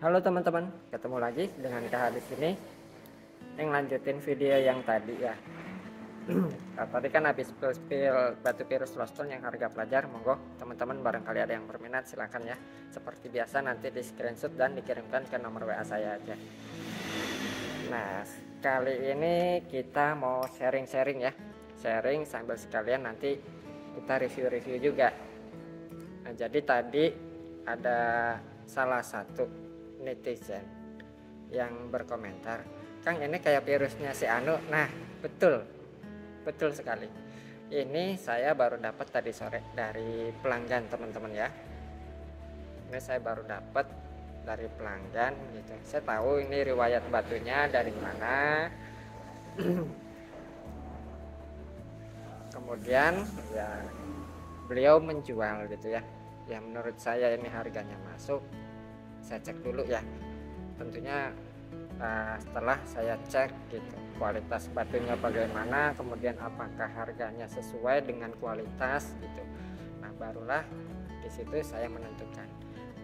Halo teman-teman, ketemu lagi dengan KH di sini. Yang lanjutin video yang tadi ya. Nah, tadi kan habis spill batu virus Roston yang harga pelajar. Monggo teman-teman barangkali ada yang berminat silahkan ya. Seperti biasa nanti di screenshot dan dikirimkan ke nomor WA saya aja. Nah, kali ini kita mau sharing-sharing ya. Sharing sambil sekalian nanti kita review-review juga. Nah, jadi tadi ada salah satu netizen yang berkomentar, Kang ini kayak virusnya si Anu. Nah, betul sekali. Ini saya baru dapat tadi sore dari pelanggan teman-teman ya. Ini saya baru dapat dari pelanggan gitu. Saya tahu ini riwayat batunya dari mana. Kemudian ya beliau menjual gitu ya. Ya menurut saya ini harganya masuk. Saya cek dulu ya. Tentunya setelah saya cek gitu kualitas batunya bagaimana, kemudian apakah harganya sesuai dengan kualitas gitu. Nah, barulah di situ saya menentukan.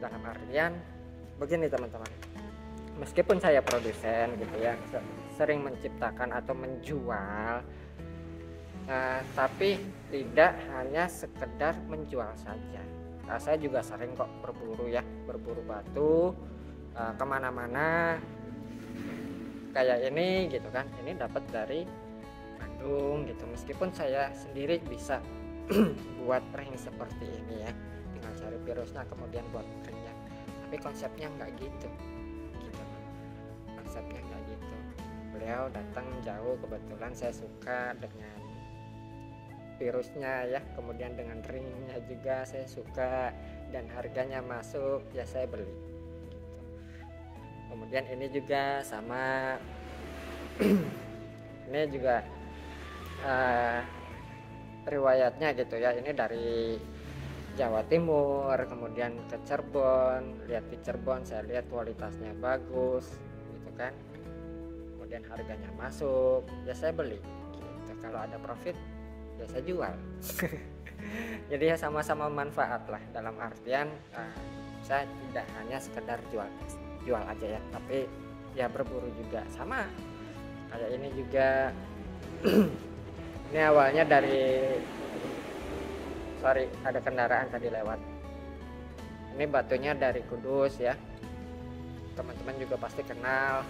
Dalam artian begini teman-teman. Meskipun saya produsen gitu ya, sering menciptakan atau menjual, tapi tidak hanya sekedar menjual saja. Saya juga sering kok berburu batu kemana-mana kayak ini gitu kan. Ini dapat dari Bandung gitu. Meskipun saya sendiri bisa buat ring seperti ini ya, tinggal cari virusnya kemudian buat ringnya, tapi konsepnya nggak gitu. Konsepnya nggak gitu. Beliau datang jauh, kebetulan saya suka dengan virusnya ya, kemudian dengan ringnya juga saya suka dan harganya masuk ya, saya beli gitu. Kemudian ini juga sama ini juga riwayatnya gitu ya, ini dari Jawa Timur kemudian ke Cirebon. Lihat di Cirebon saya lihat kualitasnya bagus gitu kan, kemudian harganya masuk ya, saya beli gitu. Kalau ada profit ya saya jual. Jadi ya sama-sama manfaat lah, dalam artian saya tidak hanya sekedar jual aja ya, tapi ya berburu juga. Sama kayak ini juga. Ini awalnya dari ada kendaraan tadi lewat. Ini batunya dari Kudus ya, teman-teman juga pasti kenal.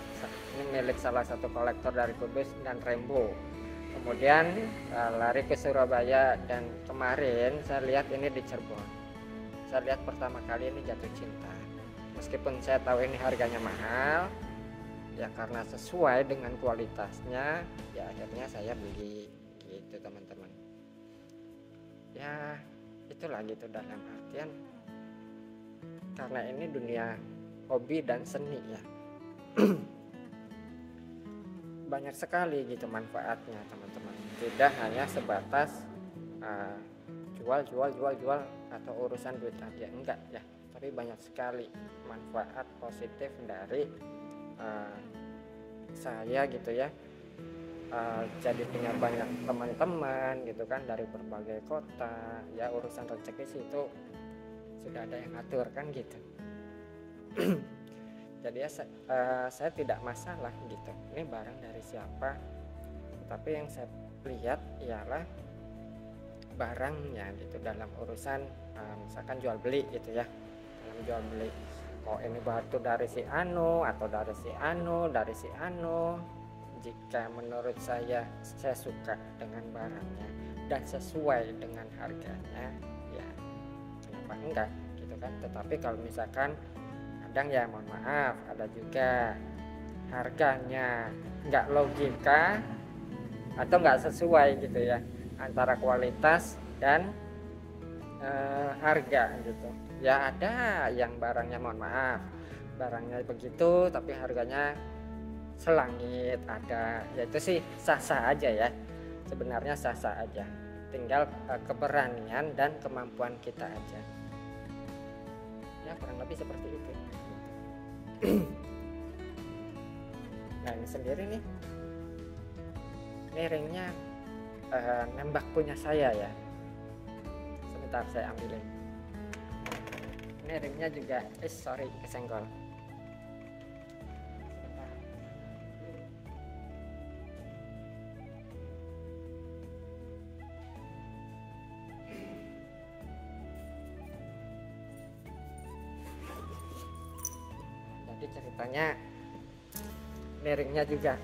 Ini milik salah satu kolektor dari Kudus dan Rembo. Kemudian lari ke Surabaya, dan kemarin saya lihat ini di Cirebon. Saya lihat pertama kali ini jatuh cinta. Meskipun saya tahu ini harganya mahal, ya karena sesuai dengan kualitasnya, ya akhirnya saya beli gitu teman-teman. Ya itulah gitu, dalam artian karena ini dunia hobi dan seni ya. Banyak sekali gitu manfaatnya teman-teman, tidak hanya sebatas jual atau urusan duit aja, enggak ya, tapi banyak sekali manfaat positif dari saya gitu ya. Jadi punya banyak teman-teman gitu kan dari berbagai kota ya. Urusan rezeki situ sudah ada yang ngatur kan gitu. Jadi ya saya tidak masalah gitu ini barang dari siapa, tapi yang saya lihat ialah barangnya gitu. Dalam urusan misalkan jual beli gitu ya, dalam jual beli, ini batu dari si Anu atau dari si Anu, jika menurut saya suka dengan barangnya dan sesuai dengan harganya, ya kenapa enggak gitu kan. Tetapi kalau misalkan kadang ya mohon maaf, ada juga harganya nggak logika atau nggak sesuai gitu ya, antara kualitas dan harga gitu ya. Ada yang barangnya mohon maaf, barangnya begitu tapi harganya selangit, ada ya. Itu sih sah-sah aja ya, sebenarnya sah-sah aja, tinggal keberanian dan kemampuan kita aja ya, kurang lebih seperti itu. Nah ini sendiri nih, ini ringnya nembak punya saya ya. Sebentar saya ambilin. Ini ringnya juga kesenggol. Jadi ceritanya miringnya juga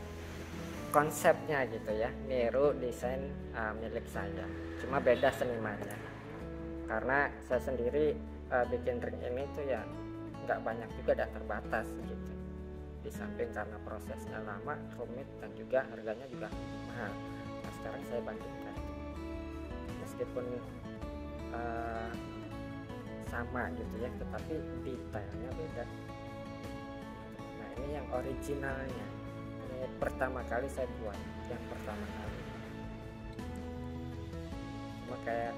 konsepnya gitu ya, niru desain milik saya, cuma beda senimannya. Karena saya sendiri bikin ring ini tuh ya nggak banyak juga dan terbatas gitu, di samping karena prosesnya lama, rumit, dan juga harganya juga mahal. Nah sekarang saya bandingkan, meskipun sama gitu ya, tetapi detailnya beda. Nah ini yang originalnya, ini pertama kali saya buat, yang pertama kali. Cuma kayak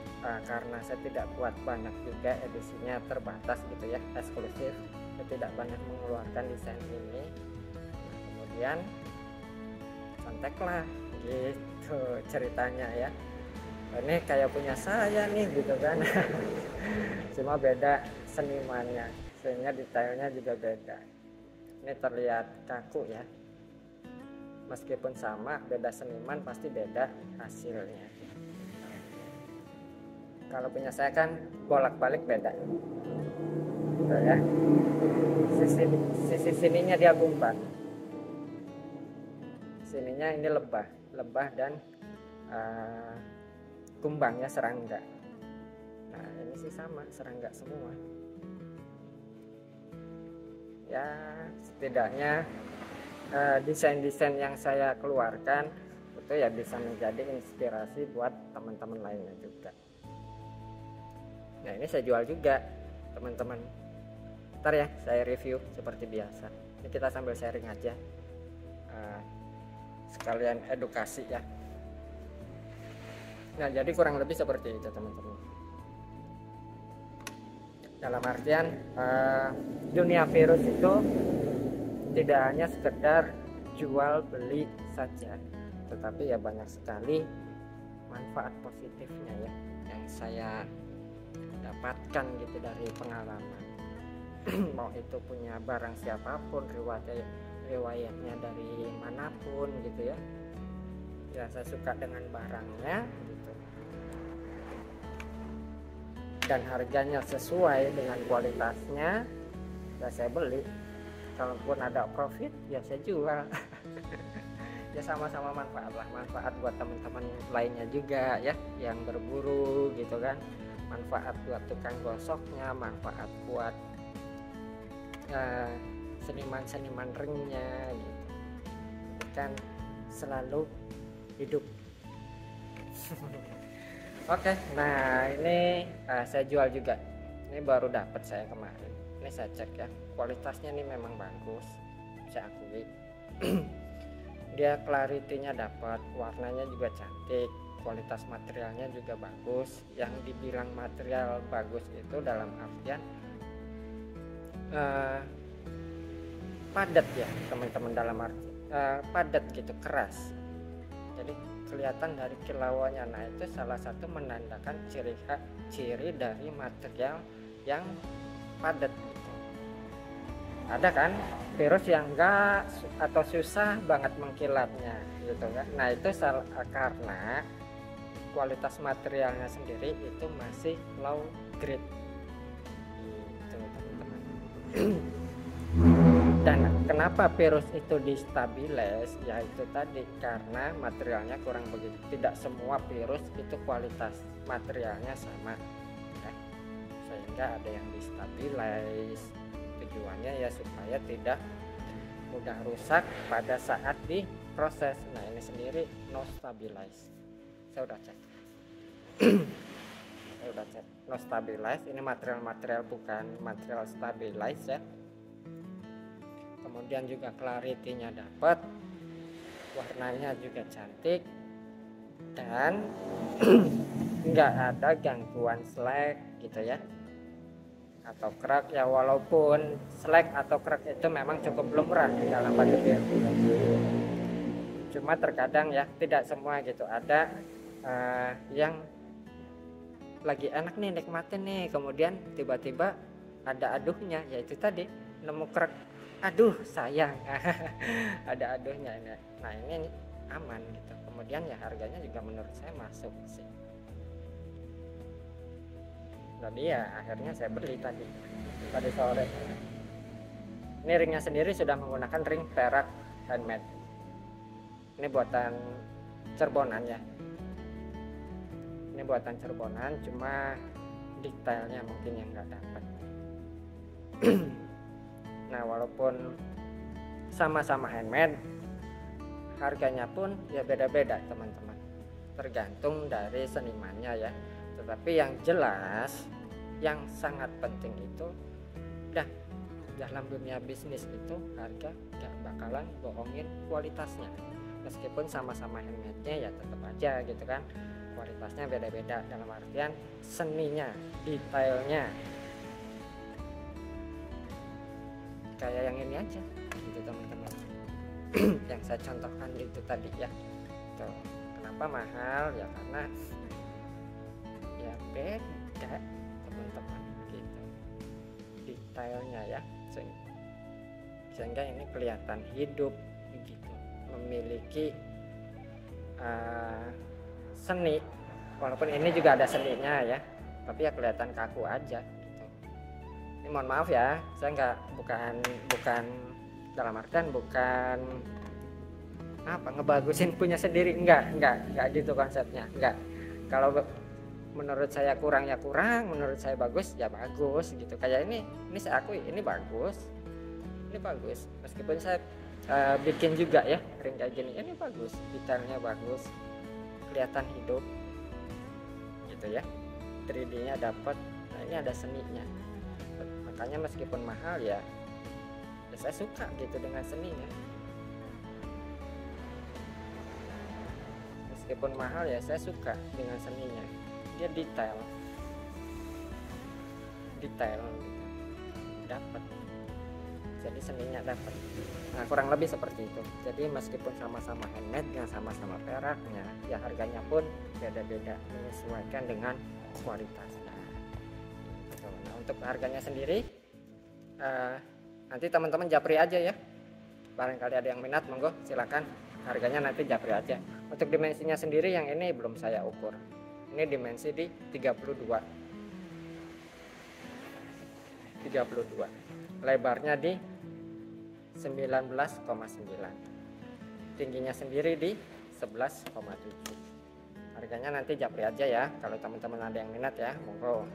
karena saya tidak buat banyak juga, edisinya terbatas gitu ya, eksklusif, saya tidak banyak mengeluarkan desain ini. Nah, kemudian kontaklah gitu ceritanya ya, ini kayak punya saya nih gitu kan. Cuma beda senimannya, sehingga detailnya juga beda. Ini terlihat kaku ya, meskipun sama, beda seniman pasti beda hasilnya. Kalau punya saya kan bolak-balik beda gitu ya. Sisi sininya dia gumpal, sininya ini lebah dan kumbangnya serangga. Nah ini sih sama, serangga semua ya. Setidaknya desain-desain yang saya keluarkan itu ya bisa menjadi inspirasi buat teman-teman lainnya juga. Nah ini saya jual juga teman-teman, ntar ya saya review seperti biasa. Ini kita sambil sharing aja, sekalian edukasi ya. Nah jadi kurang lebih seperti itu teman-teman. Dalam artian dunia virus itu tidak hanya sekedar jual beli saja, tetapi ya banyak sekali manfaat positifnya ya yang saya dapatkan gitu dari pengalaman. Mau itu punya barang siapapun, riwayatnya dari manapun gitu ya, ya saya suka dengan barangnya gitu, dan harganya sesuai dengan kualitasnya ya saya beli. Kalaupun ada profit ya saya jual. Ya sama-sama manfaat lah, manfaat buat teman-teman lainnya juga ya yang berburu gitu kan, manfaat buat tukang gosoknya, manfaat buat seniman-seniman ringnya gitu kan, selalu hidup. Oke, nah ini saya jual juga. Ini baru dapat saya kemarin. Ini saya cek ya, kualitasnya ini memang bagus, saya akui. Dia clarity-nya dapat, warnanya juga cantik, kualitas materialnya juga bagus. Yang dibilang material bagus itu dalam artian padat ya teman-teman, dalam arti padat gitu, keras. Jadi kelihatan dari kilauannya. Nah itu salah satu menandakan ciri dari material yang padat gitu. Ada kan virus yang enggak atau susah banget mengkilatnya gitu kan. Nah itu karena kualitas materialnya sendiri itu masih low grade gitu teman-teman. Dan kenapa virus itu distabilis? Ya itu tadi, karena materialnya kurang begitu. Tidak semua virus itu kualitas materialnya sama ya. Sehingga ada yang distabilis. Tujuannya ya supaya tidak mudah rusak pada saat diproses. Nah ini sendiri no stabilize. Saya udah cek. No stabilize. Ini material bukan material stabilize ya. Kemudian juga clarity-nya dapat, warnanya juga cantik, dan nggak ada gangguan slack gitu ya, atau crack ya. Walaupun slack atau crack itu memang cukup lumrah di dalam batu biru, cuma terkadang ya tidak semua gitu. Ada yang lagi enak nih nikmatin nih, kemudian tiba-tiba ada aduhnya, yaitu tadi nemu crack. Aduh sayang. Ada aduhnya ini. Nah ini aman gitu. Kemudian ya harganya juga menurut saya masuk sih. Jadi ya akhirnya saya beli tadi sore. Ini ringnya sendiri sudah menggunakan ring perak handmade. Ini buatan Cirebonan ya. Ini buatan Cirebonan, cuma detailnya mungkin yang nggak dapat. Nah, walaupun sama-sama handmade, harganya pun ya beda-beda teman-teman, tergantung dari senimannya ya. Tetapi yang jelas, yang sangat penting itu dalam dunia bisnis itu harga gak bakalan bohongin kualitasnya. Meskipun sama-sama handmade-nya ya tetap aja gitu kan, kualitasnya beda-beda dalam artian seninya, detailnya. Kayak yang ini aja gitu teman-teman. Yang saya contohkan itu tadi ya. Tuh, kenapa mahal ya, karena ya beda teman-teman gitu detailnya ya, sehingga ini kelihatan hidup gitu, memiliki seni. Walaupun ini juga ada seninya ya, tapi ya kelihatan kaku aja gitu. Ini mohon maaf ya, saya bukan dalam artian bukan ngebagusin punya sendiri, enggak gitu konsepnya, enggak. Kalau menurut saya kurang ya kurang, menurut saya bagus ya bagus gitu. Kayak ini saya akui ini bagus, meskipun saya bikin juga ya ring kayak gini, ini bagus, detailnya bagus, kelihatan hidup gitu ya, 3D-nya dapat. Nah, ini ada seninya, makanya meskipun mahal ya saya suka gitu dengan seninya. Meskipun mahal ya saya suka dengan seninya, dia detail gitu, dapat, jadi seninya dapat. Nah, kurang lebih seperti itu. Jadi meskipun sama-sama handmade, yang sama-sama peraknya, ya harganya pun beda-beda, menyesuaikan dengan kualitasnya. Nah, untuk harganya sendiri nanti teman-teman japri aja ya, barangkali ada yang minat, monggo silakan, harganya nanti japri aja. Untuk dimensinya sendiri yang ini belum saya ukur, ini dimensi di 32, lebarnya di 19,9, tingginya sendiri di 11,7. Harganya nanti japri aja ya, kalau teman-teman ada yang minat ya, monggo.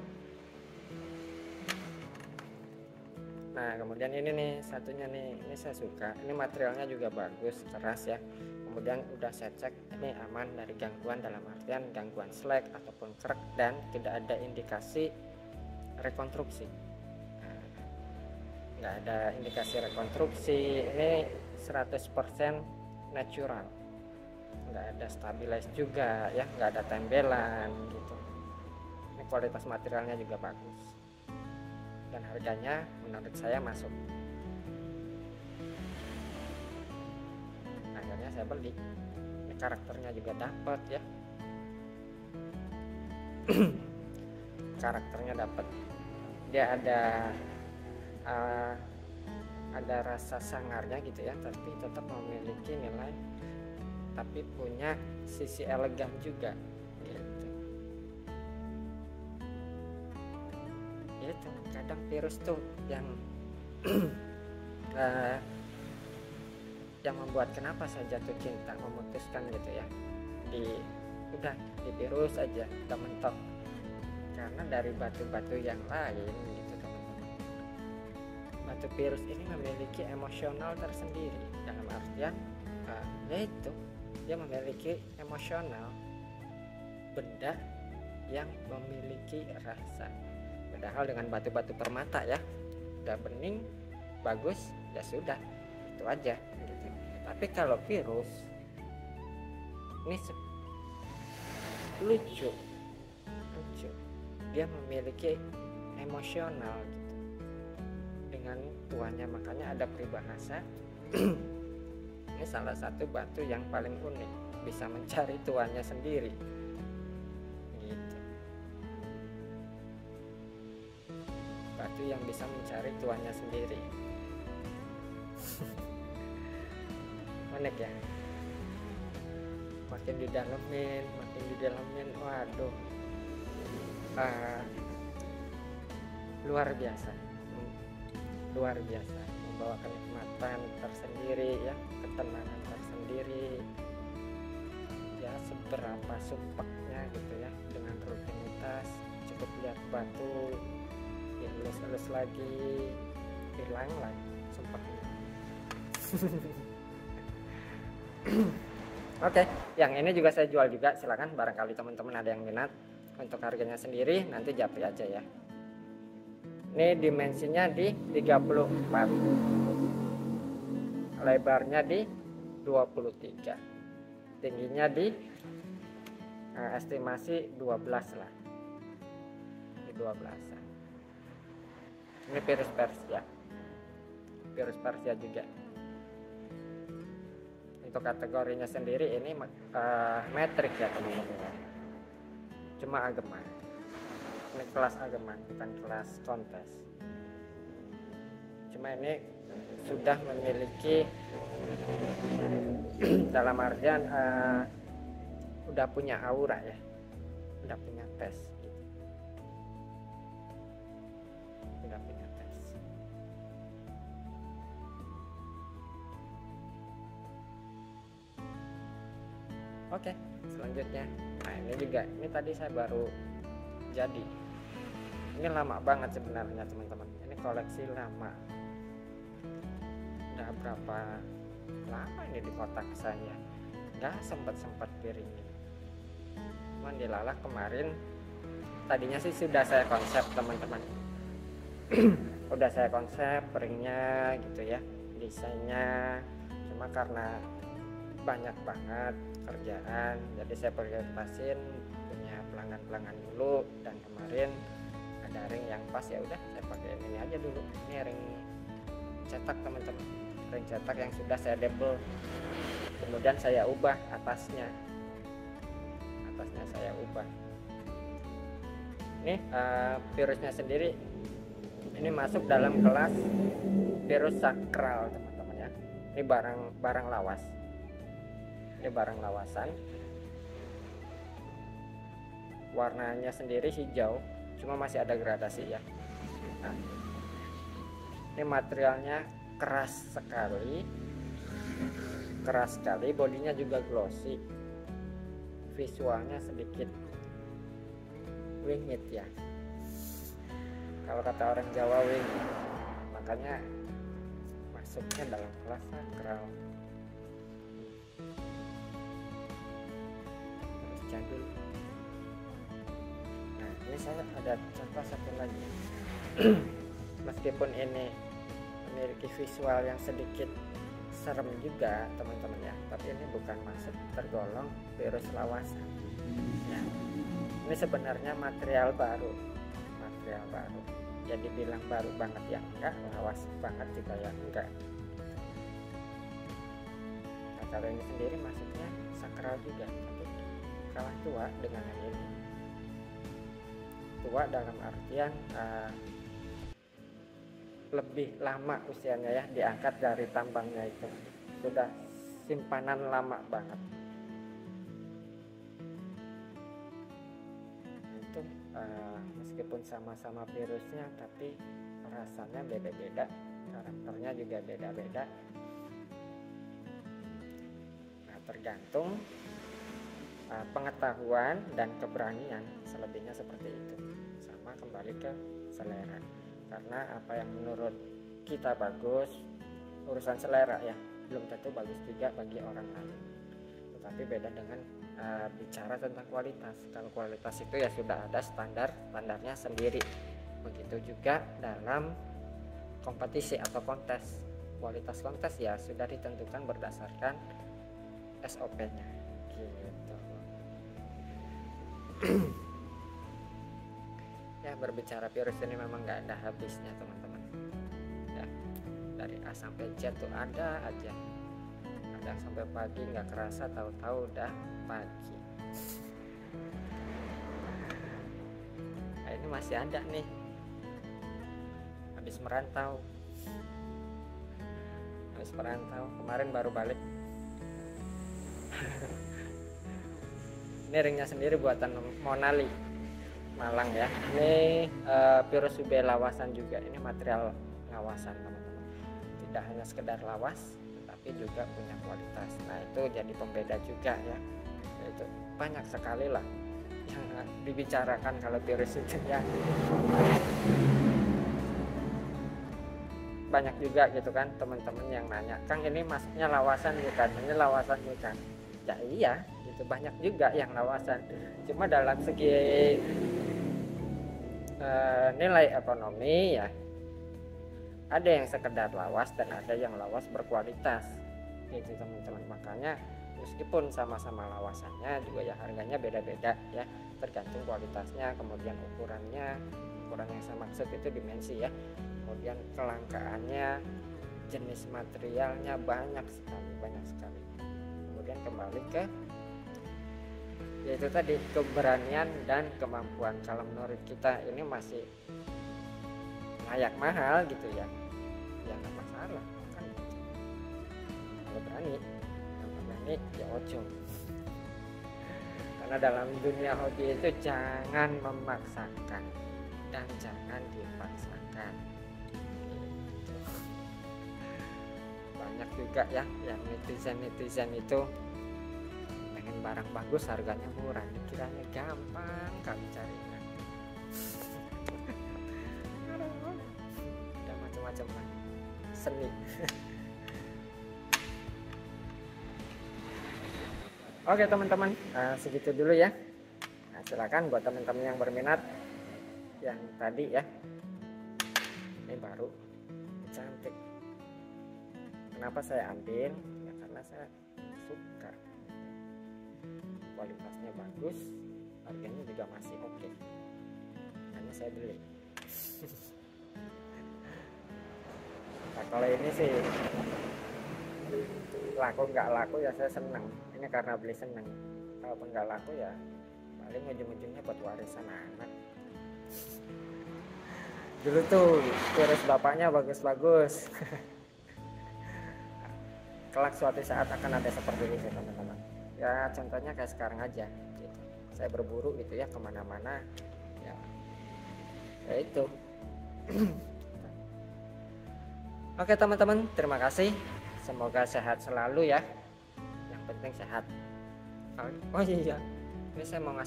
Nah, kemudian ini nih satunya nih, ini saya suka, ini materialnya juga bagus, keras ya. Kemudian udah saya cek, ini aman dari gangguan, dalam artian gangguan slack ataupun krek, dan tidak ada indikasi rekonstruksi. Nah, nggak ada indikasi rekonstruksi, ini 100% natural, nggak ada stabilize juga ya, nggak ada tembelan gitu. Ini kualitas materialnya juga bagus, dan harganya menurut saya masuk. Akhirnya saya beli. Ini karakternya juga dapat ya. Karakternya dapat. Dia ada rasa sangarnya gitu ya, tapi tetap memiliki nilai, tapi punya sisi elegan juga gitu. Itu kadang virus tuh yang yang membuat kenapa saya jatuh cinta, memutuskan gitu ya, di virus aja, udah mentok, karena dari batu-batu yang lain gitu teman-teman. Batu virus ini memiliki emosional tersendiri, dalam artian yaitu dia memiliki emosional, benda yang memiliki rasa. Padahal dengan batu-batu permata ya, udah bening, bagus, ya sudah, itu aja gitu. Tapi kalau virus ini lucu, dia memiliki emosional gitu dengan tuannya, makanya ada peribahasa. Ini salah satu batu yang paling unik, bisa mencari tuannya sendiri gitu. Batu yang bisa mencari tuannya sendiri. Unik ya, makin didalemin, waduh, luar biasa, membawa kenikmatan tersendiri ya, ketenangan tersendiri ya, seberapa sumpeknya gitu ya, dengan rutinitas cukup lihat batu dilus-lus lagi hilang lagi sumpeknya. Oke, yang ini juga saya jual juga, silakan barangkali teman-teman ada yang minat. Untuk harganya sendiri nanti japri aja ya. Ini dimensinya di 34, lebarnya di 23, tingginya di estimasi 12 lah, di 12an. Ini Virus Persia, Virus Persia juga. Untuk kategorinya sendiri ini metrik ya teman-teman, cuma ageman. Ini kelas ageman, bukan kelas kontes. Cuma ini sudah memiliki dalam artian udah punya aura ya, udah punya tes gitu. Udah punya tes. Oke, selanjutnya, nah ini juga, ini tadi saya baru jadi, ini lama banget sebenarnya teman-teman, ini koleksi lama, udah berapa lama ini di kotak saya, nggak sempat piringin, cuman dilalah kemarin. Tadinya sih sudah saya konsep teman-teman, udah saya konsep piringnya gitu ya, desainnya, cuma karena banyak banget kerjaan jadi saya prioritasin punya pelanggan dulu, dan kemarin ada ring yang pas, ya udah saya pakai ini aja dulu. Ini ring cetak teman-teman, ring cetak yang sudah saya double, kemudian saya ubah atasnya saya ubah. Ini virusnya sendiri ini masuk dalam kelas virus sakral teman-teman ya. Ini barang lawas, ini barang lawasan, warnanya sendiri hijau, cuma masih ada gradasi ya. Nah, ini materialnya keras sekali, bodinya juga glossy, visualnya sedikit wingit ya, kalau kata orang Jawa wingit, makanya masuknya dalam kelas sakral. Jadul. Nah, ini saya ada contoh satu lagi. Meskipun ini memiliki visual yang sedikit serem juga teman-teman ya, tapi ini bukan masuk tergolong virus lawasan ya. Ini sebenarnya material baru, jadi bilang baru banget ya enggak, lawas banget juga ya enggak. Nah, kalau ini sendiri masuknya sakral juga, tapi kalah tua dengan yang ini. Tua dalam artian lebih lama usianya ya, diangkat dari tambangnya itu, sudah simpanan lama banget. Itu meskipun sama-sama virusnya, tapi rasanya beda-beda, karakternya juga beda-beda. Nah, tergantung pengetahuan dan keberanian, selebihnya seperti itu. Sama kembali ke selera, karena apa yang menurut kita bagus, urusan selera ya, belum tentu bagus juga bagi orang lain. Tetapi beda dengan bicara tentang kualitas. Kalau kualitas itu ya sudah ada standarnya sendiri. Begitu juga dalam kompetisi atau kontes. Kualitas kontes ya sudah ditentukan berdasarkan SOP-nya gitu. Ya, berbicara virus ini memang nggak ada habisnya teman-teman ya, dari A sampai Z tuh ada aja, kadang sampai pagi nggak kerasa, tahu-tahu udah pagi. Nah, ini masih ada nih, habis merantau kemarin baru balik. Ini ringnya sendiri buatan Monali Malang ya. Ini virus UB lawasan juga, ini material lawasan teman-teman. tidak hanya sekedar lawas tetapi juga punya kualitas. Nah itu jadi pembeda juga ya, itu banyak sekali lah yang dibicarakan kalau virus itu ya. Banyak juga gitu kan teman-teman yang nanya, Kang ini masuknya lawasan bukan, ini lawasan bukan. Ya iya, itu banyak juga yang lawasan, cuma dalam segi nilai ekonomi ya ada yang sekedar lawas dan ada yang lawas berkualitas gitu teman-teman. Makanya meskipun sama-sama lawasannya juga ya harganya beda-beda ya, tergantung kualitasnya, kemudian ukurannya. Ukuran yang saya maksud itu dimensi ya, kemudian kelangkaannya, jenis materialnya banyak sekali. Kemudian kembali ke yaitu tadi keberanian dan kemampuan. Kalau menurut kita ini masih layak mahal gitu ya, ya nggak masalah kan. Kalau berani ya ojo. Karena dalam dunia hobi itu jangan memaksakan dan jangan dipaksakan. Banyak juga ya yang netizen itu pengen barang bagus harganya murah, dikiranya gampang kali carinya. Ada macam-macam lah seni. Oke teman-teman, segitu dulu ya. Nah, silakan buat teman-teman yang berminat yang tadi ya, ini baru cantik. Kenapa saya ambil ya, karena saya suka, kualitasnya bagus, harganya juga masih oke, hanya saya beli. Nah kalau ini sih laku nggak laku ya saya senang, ini karena beli senang. Kalaupun nggak laku ya paling ujung-ujungnya buat warisan anak. Dulu tuh virus bapaknya bagus-bagus. Kelak suatu saat akan ada seperti itu teman-teman ya. Contohnya kayak sekarang aja gitu. Saya berburu gitu ya kemana-mana ya, itu. Oke teman-teman, terima kasih, semoga sehat selalu ya, yang penting sehat. Oh iya, ini saya mau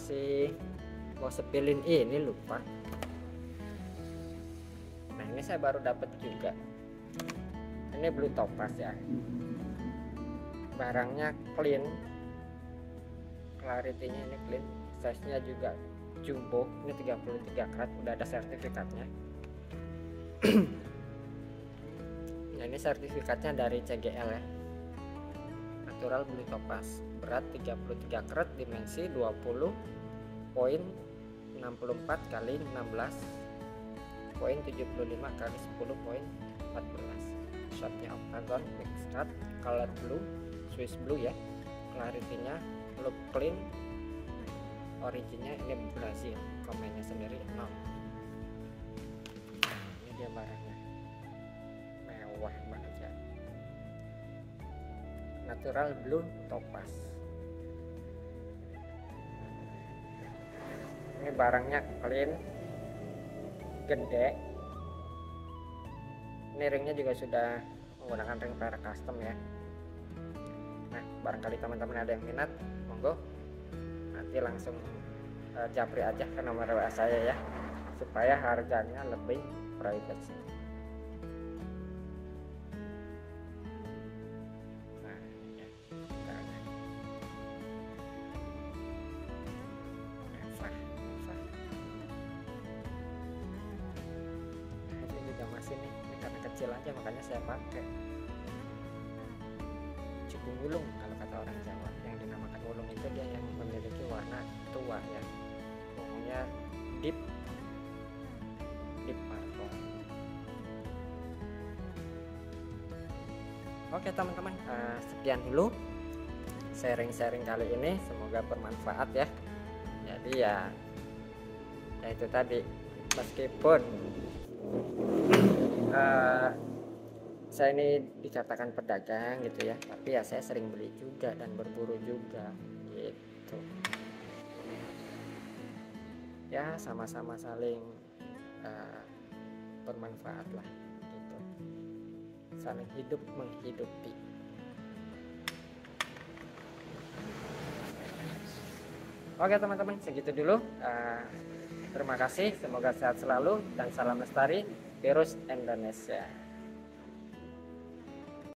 sepilin ini lupa. Nah ini saya baru dapat juga, ini blue topaz ya, barangnya clean, clarity-nya ini clean, size-nya juga jumbo, ini 33 karat, udah ada sertifikatnya. Nah ini sertifikatnya dari CGL ya, natural blue topaz, berat 33 karat, dimensi 20.64 kali 16 poin 75 kali 10.14. Shotnya octagon mixed cut, color blue, Swiss blue ya, clarity-nya look clean, originnya ini Brazil, komennya sendiri no. Ini dia barangnya, mewah banget ya, natural blue topaz. Ini barangnya clean, gede. Ini ringnya juga sudah menggunakan ring perak custom ya. Nah barangkali teman-teman ada yang minat, monggo nanti langsung japri aja ke nomor WA saya ya, supaya harganya lebih privacy. Nah ya, masih nih, ini karena kecil aja makanya saya pakai. Cukup wulung kalau kata orang Jawa, yang dinamakan wulung itu dia yang memiliki warna tua ya, pokoknya deep purple. Oke teman-teman, sekian dulu sharing-sharing kali ini, semoga bermanfaat ya. Jadi ya itu tadi, meskipun saya ini dikatakan pedagang gitu ya, tapi ya saya sering beli juga dan berburu juga gitu ya, sama-sama saling bermanfaat lah gitu. saling hidup menghidupi. Oke teman-teman, segitu dulu. Terima kasih, semoga sehat selalu dan salam lestari virus Indonesia.